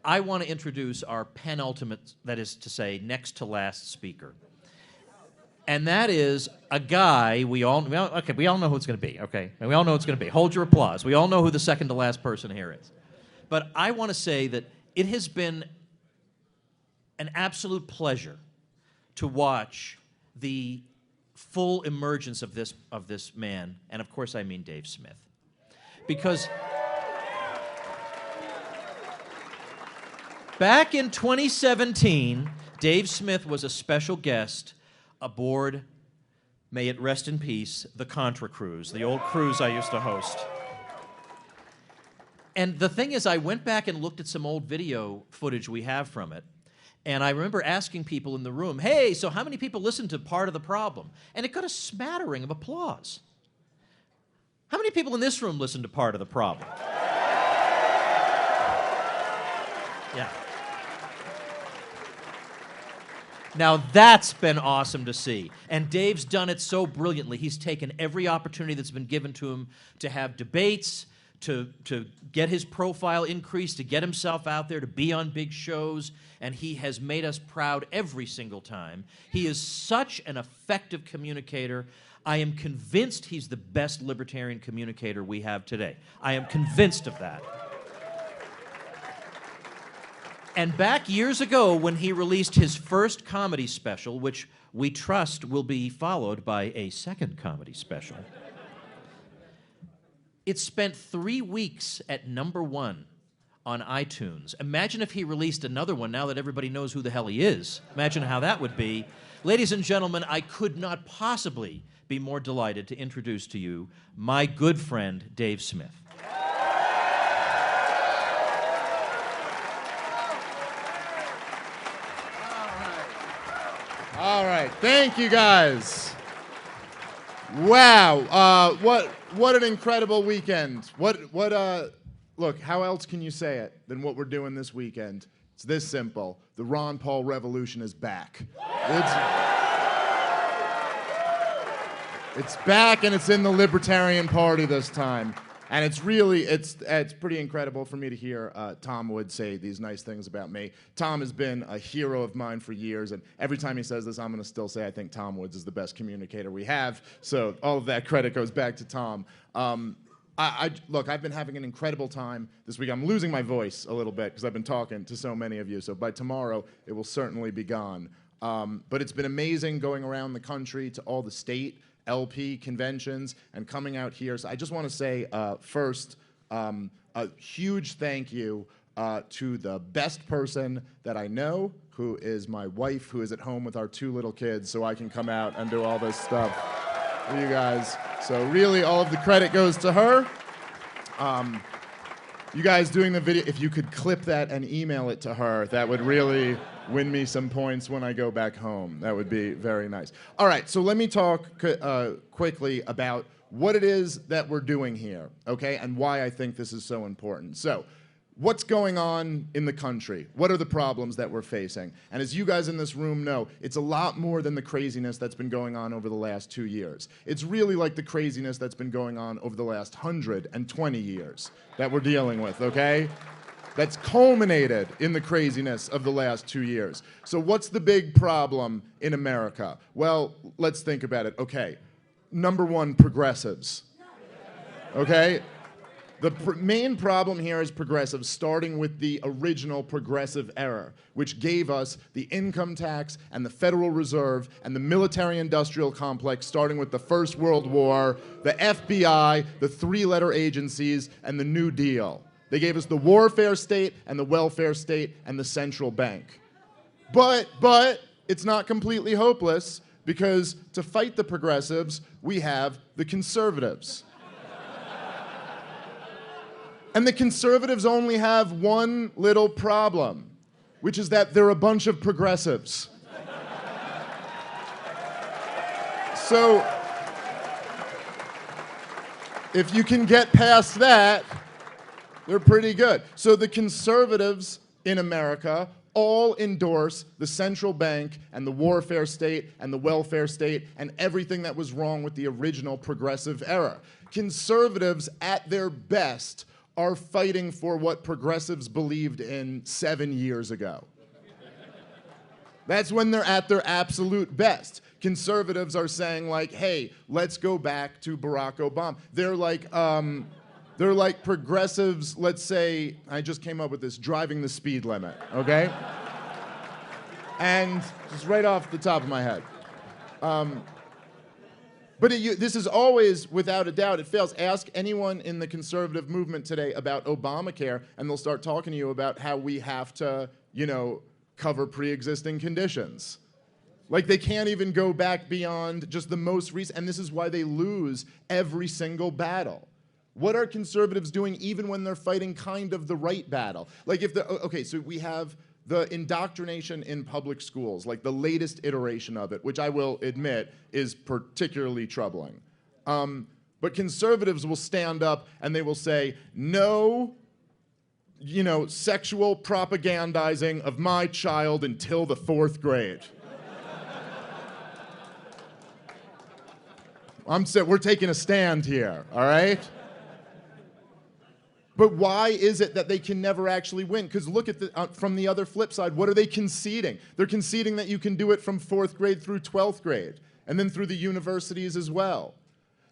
I want to introduce our penultimate, that is to say, next to last speaker. And that is a guy we all know who it's going to be, okay? And we all know who it's going to be. Hold your applause. We all know who the second to last person here is. But I want to say that it has been an absolute pleasure to watch the full emergence of this man, and of course I mean Dave Smith. Because back in 2017, Dave Smith was a special guest aboard, may it rest in peace, the Contra Cruise, the old cruise I used to host. And the thing is, I went back and looked at some old video footage we have from it, and I remember asking people in the room, hey, so how many people listened to Part of the Problem? And it got a smattering of applause. How many people in this room listened to Part of the Problem? Yeah. Now, that's been awesome to see. And Dave's done it so brilliantly. He's taken every opportunity that's been given to him to have debates, to get his profile increased, to get himself out there, to be on big shows, and he has made us proud every single time. He is such an effective communicator. I am convinced he's the best libertarian communicator we have today. I am convinced of that. And back years ago, when he released his first comedy special, which we trust will be followed by a second comedy special, it spent 3 weeks at #1 on iTunes. Imagine if he released another one now that everybody knows who the hell he is. Imagine how that would be. Ladies and gentlemen, I could not possibly be more delighted to introduce to you my good friend, Dave Smith. All right, thank you guys. Wow, what an incredible weekend. Look, how else can you say it than what we're doing this weekend? It's this simple. The Ron Paul revolution is back. It's back, and it's in the Libertarian Party this time. And it's pretty incredible for me to hear Tom Wood say these nice things about me. Tom has been a hero of mine for years, and every time he says this, I'm going to still say I think Tom Woods is the best communicator we have. So all of that credit goes back to Tom. Look, I've been having an incredible time this week. I'm losing my voice a little bit because I've been talking to so many of you. So by tomorrow, it will certainly be gone. But it's been amazing going around the country to all the state LP conventions and coming out here. So I just want to say first a huge thank you to the best person that I know, who is my wife, who is at home with our 2 little kids, so I can come out and do all this stuff for you guys. So really, all of the credit goes to her. You guys doing the video, if you could clip that and email it to her, that would really win me some points when I go back home. That would be very nice. All right, so let me talk quickly about what it is that we're doing here, okay, and why I think this is so important. So, what's going on in the country? What are the problems that we're facing? And as you guys in this room know, it's a lot more than the craziness that's been going on over the last 2 years. It's really like the craziness that's been going on over the last 120 years that we're dealing with, okay? That's culminated in the craziness of the last 2 years. So what's the big problem in America? Well, let's think about it. Okay, #1, progressives, okay? The main problem here is progressives, starting with the original progressive era, which gave us the income tax and the Federal Reserve and the military-industrial complex, starting with the First World War, the FBI, the 3-letter agencies, and the New Deal. They gave us the warfare state and the welfare state and the central bank. But it's not completely hopeless, because to fight the progressives, we have the conservatives. And the conservatives only have one little problem, which is that they're a bunch of progressives. So, if you can get past that, they're pretty good. So the conservatives in America all endorse the central bank and the warfare state and the welfare state and everything that was wrong with the original progressive era. Conservatives, at their best, are fighting for what progressives believed in 7 years ago. That's when they're at their absolute best. Conservatives are saying like, hey, let's go back to Barack Obama. They're like progressives, let's say, I just came up with this, driving the speed limit, okay? And just right off the top of my head. This is always, without a doubt, it fails. Ask anyone in the conservative movement today about Obamacare, and they'll start talking to you about how we have to, cover pre-existing conditions. Like, they can't even go back beyond just the most recent, and this is why they lose every single battle. What are conservatives doing even when they're fighting kind of the right battle? Like, so we have the indoctrination in public schools, like the latest iteration of it, which I will admit is particularly troubling. But conservatives will stand up and they will say, no, sexual propagandizing of my child until the 4th grade. We're taking a stand here, all right? But why is it that they can never actually win? Because look at from the other flip side, what are they conceding? They're conceding that you can do it from 4th grade through 12th grade, and then through the universities as well.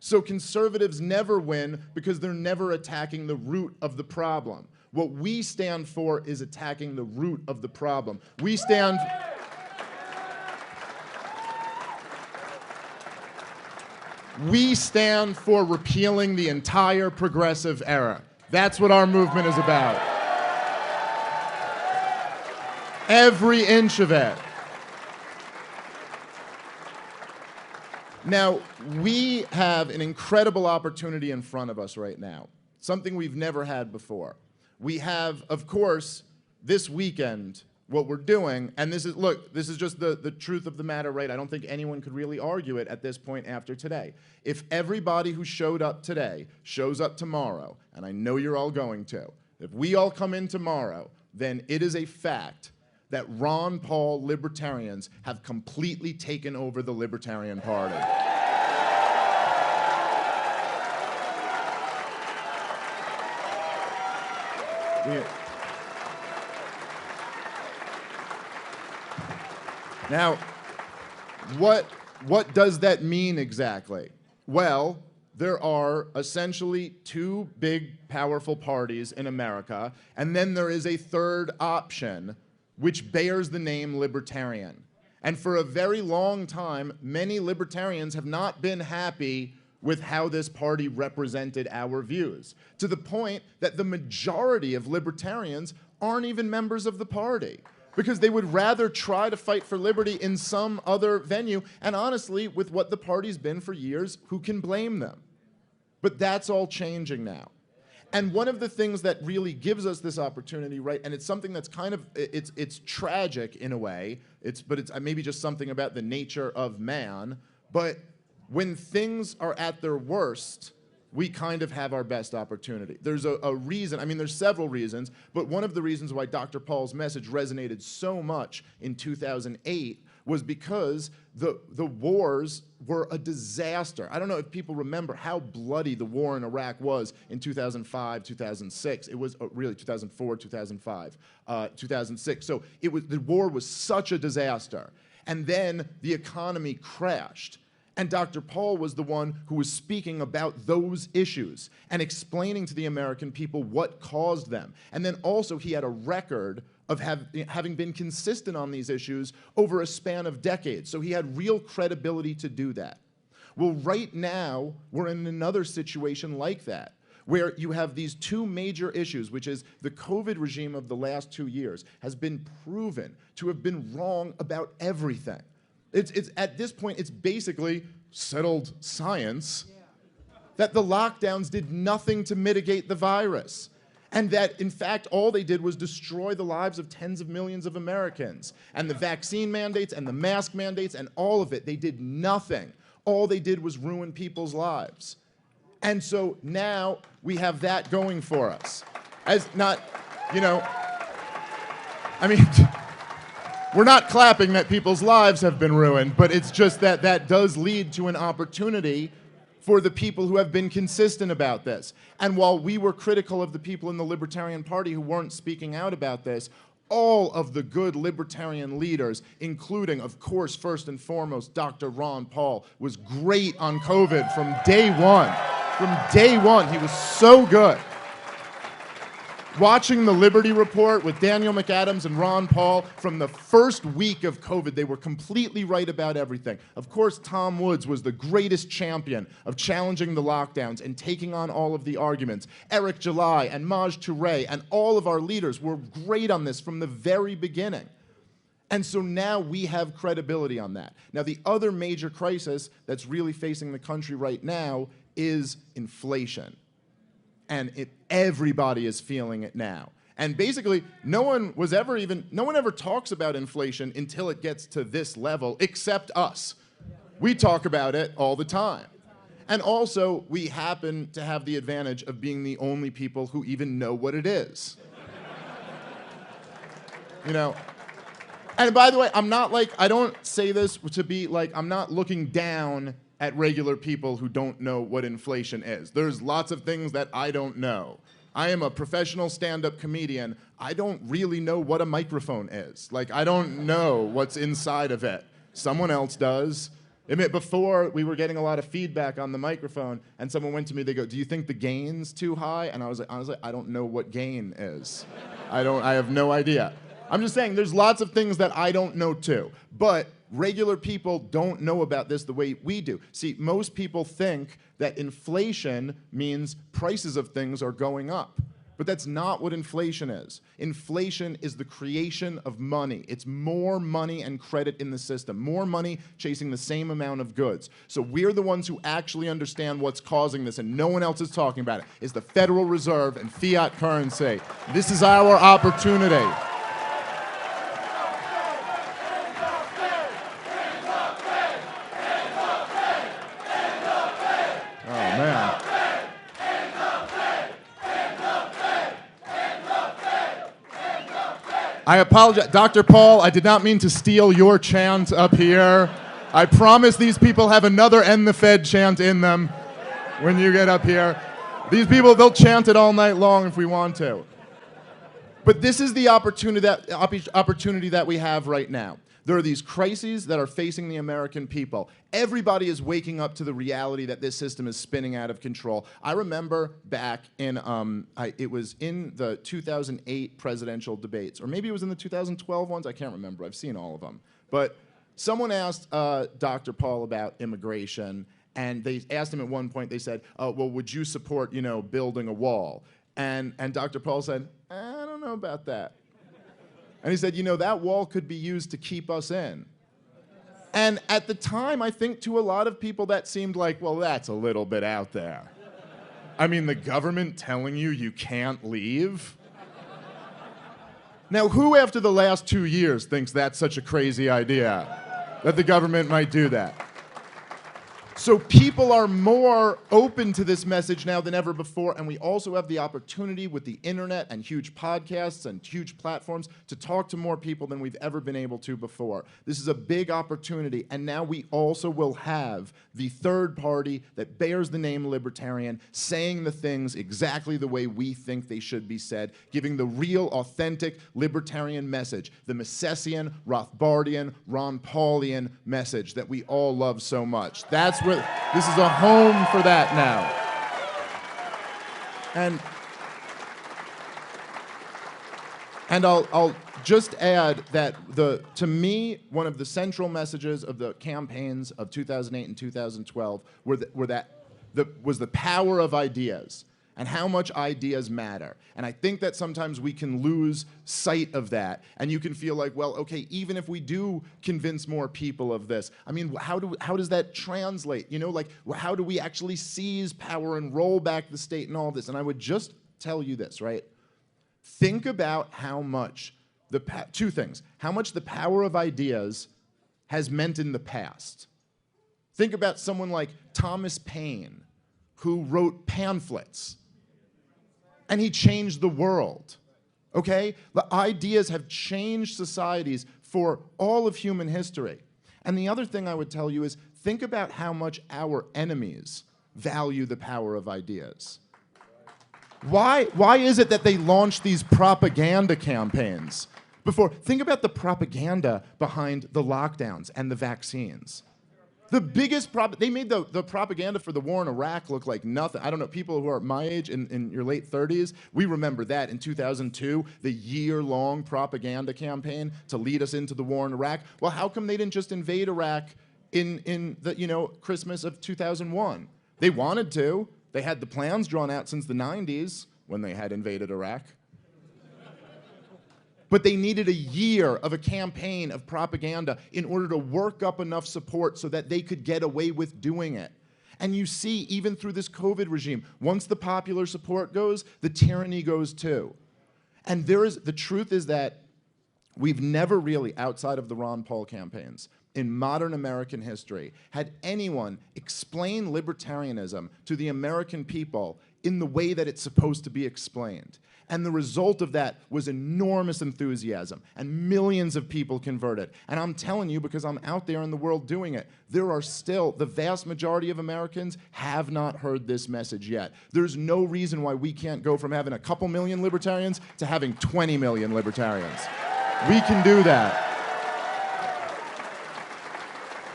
So conservatives never win because they're never attacking the root of the problem. What we stand for is attacking the root of the problem. We stand for repealing the entire progressive era. That's what our movement is about. Every inch of it. Now, we have an incredible opportunity in front of us right now, something we've never had before. We have, of course, this weekend, what we're doing, and this is just the truth of the matter, right? I don't think anyone could really argue it at this point after today. If everybody who showed up today shows up tomorrow, and I know you're all going to, if we all come in tomorrow, then it is a fact that Ron Paul libertarians have completely taken over the Libertarian Party. Now, what does that mean exactly? Well, there are essentially 2 big, powerful parties in America, and then there is a third option, which bears the name Libertarian. And for a very long time, many libertarians have not been happy with how this party represented our views, to the point that the majority of libertarians aren't even members of the party, because they would rather try to fight for liberty in some other venue, and honestly, with what the party's been for years, who can blame them? But that's all changing now. And one of the things that really gives us this opportunity, right, and it's something that's kind of, it's tragic in a way, but it's maybe just something about the nature of man, but when things are at their worst, we kind of have our best opportunity. There's a reason, I mean, there's several reasons, but one of the reasons why Dr. Paul's message resonated so much in 2008 was because the wars were a disaster. I don't know if people remember how bloody the war in Iraq was in 2005, 2006. It was really 2004, 2005, 2006. So the war was such a disaster. And then the economy crashed. And Dr. Paul was the one who was speaking about those issues and explaining to the American people what caused them. And then also he had a record of having been consistent on these issues over a span of decades. So he had real credibility to do that. Well, right now, we're in another situation like that, where you have these 2 major issues, which is the COVID regime of the last 2 years has been proven to have been wrong about everything. It's at this point, it's basically settled science that the lockdowns did nothing to mitigate the virus. And that, in fact, all they did was destroy the lives of tens of millions of Americans. And the vaccine mandates and the mask mandates and all of it, they did nothing. All they did was ruin people's lives. And so now we have that going for us. As not, I mean, we're not clapping that people's lives have been ruined, but it's just that does lead to an opportunity for the people who have been consistent about this. And while we were critical of the people in the Libertarian Party who weren't speaking out about this, all of the good libertarian leaders, including, of course, first and foremost, Dr. Ron Paul, was great on COVID from day one. From day one, he was so good. Watching the Liberty Report with Daniel McAdams and Ron Paul, from the first week of COVID, they were completely right about everything. Of course, Tom Woods was the greatest champion of challenging the lockdowns and taking on all of the arguments. Eric July and Maj Touré and all of our leaders were great on this from the very beginning. And so now we have credibility on that. Now, the other major crisis that's really facing the country right now is inflation. And everybody is feeling it now. And basically, no one ever talks about inflation until it gets to this level, except us. We talk about it all the time. And also, we happen to have the advantage of being the only people who even know what it is. You know? And by the way, I don't say this to be like, I'm not looking down at regular people who don't know what inflation is. There's lots of things that I don't know. I am a professional stand-up comedian. I don't really know what a microphone is. Like, I don't know what's inside of it. Someone else does. Before, we were getting a lot of feedback on the microphone, and someone went to me, they go, "Do you think the gain's too high?" And I was like, honestly, I don't know what gain is. I have no idea. I'm just saying, there's lots of things that I don't know too. But regular people don't know about this the way we do. See, most people think that inflation means prices of things are going up. But that's not what inflation is. Inflation is the creation of money. It's more money and credit in the system, more money chasing the same amount of goods. So we're the ones who actually understand what's causing this, and no one else is talking about it. It's the Federal Reserve and fiat currency. This is our opportunity. I apologize. Dr. Paul, I did not mean to steal your chant up here. I promise these people have another End the Fed chant in them when you get up here. These people, they'll chant it all night long if we want to. But this is the opportunity that we have right now. There are these crises that are facing the American people. Everybody is waking up to the reality that this system is spinning out of control. I remember back in, it was in the 2008 presidential debates, or maybe it was in the 2012 ones, I can't remember, I've seen all of them. But someone asked Dr. Paul about immigration, and they asked him at one point, they said, well, would you support, building a wall? And Dr. Paul said, I don't know about that. And he said, that wall could be used to keep us in. And at the time, I think to a lot of people that seemed like, well, that's a little bit out there. I mean, the government telling you can't leave? Now, who after the last 2 years thinks that's such a crazy idea, that the government might do that? So people are more open to this message now than ever before, and we also have the opportunity with the internet and huge podcasts and huge platforms to talk to more people than we've ever been able to before. This is a big opportunity, and now we also will have the third party that bears the name Libertarian saying the things exactly the way we think they should be said, giving the real, authentic Libertarian message, the Misesian, Rothbardian, Ron Paulian message that we all love so much. This is a home for that now. And I'll just add that to me, one of the central messages of the campaigns of 2008 and 2012 was the power of ideas and how much ideas matter. And I think that sometimes we can lose sight of that. And you can feel like, well, okay, even if we do convince more people of this, I mean, how does that translate? How do we actually seize power and roll back the state and all this? And I would just tell you this, right? Think about how much two things. How much the power of ideas has meant in the past. Think about someone like Thomas Paine, who wrote pamphlets. And he changed the world, okay? The ideas have changed societies for all of human history. And the other thing I would tell you is think about how much our enemies value the power of ideas. Why is it that they launch these propaganda campaigns? Think about the propaganda behind the lockdowns and the vaccines. The biggest they made the propaganda for the war in Iraq look like nothing. I don't know, people who are my age in your late 30s, we remember that in 2002, the year-long propaganda campaign to lead us into the war in Iraq. Well, how come they didn't just invade Iraq in the Christmas of 2001? They wanted to. They had the plans drawn out since the 90s when they had invaded Iraq. But they needed a year of a campaign of propaganda in order to work up enough support so that they could get away with doing it. And you see, even through this COVID regime, once the popular support goes, the tyranny goes too. And the truth is that we've never really, outside of the Ron Paul campaigns, in modern American history, had anyone explain libertarianism to the American people in the way that it's supposed to be explained. And the result of that was enormous enthusiasm, and millions of people converted. And I'm telling you, because I'm out there in the world doing it, there are still, the vast majority of Americans have not heard this message yet. There's no reason why we can't go from having a couple million libertarians to having 20 million libertarians. We can do that.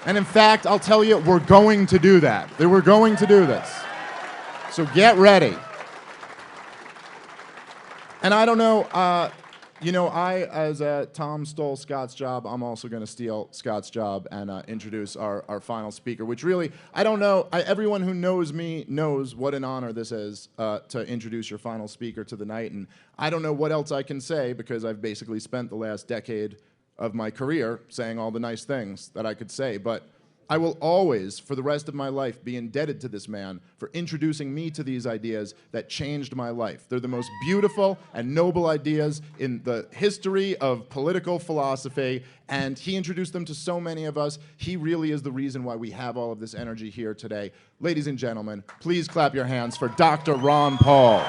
And in fact, I'll tell you, we're going to do that. We're going to do this. So get ready. And I don't know, as Tom stole Scott's job, I'm also going to steal Scott's job and introduce our final speaker, which really, I don't know, everyone who knows me knows what an honor this is to introduce your final speaker to the night. And I don't know what else I can say because I've basically spent the last decade of my career saying all the nice things that I could say. But I will always, for the rest of my life, be indebted to this man for introducing me to these ideas that changed my life. They're the most beautiful and noble ideas in the history of political philosophy, and he introduced them to so many of us. He really is the reason why we have all of this energy here today. Ladies and gentlemen, please clap your hands for Dr. Ron Paul.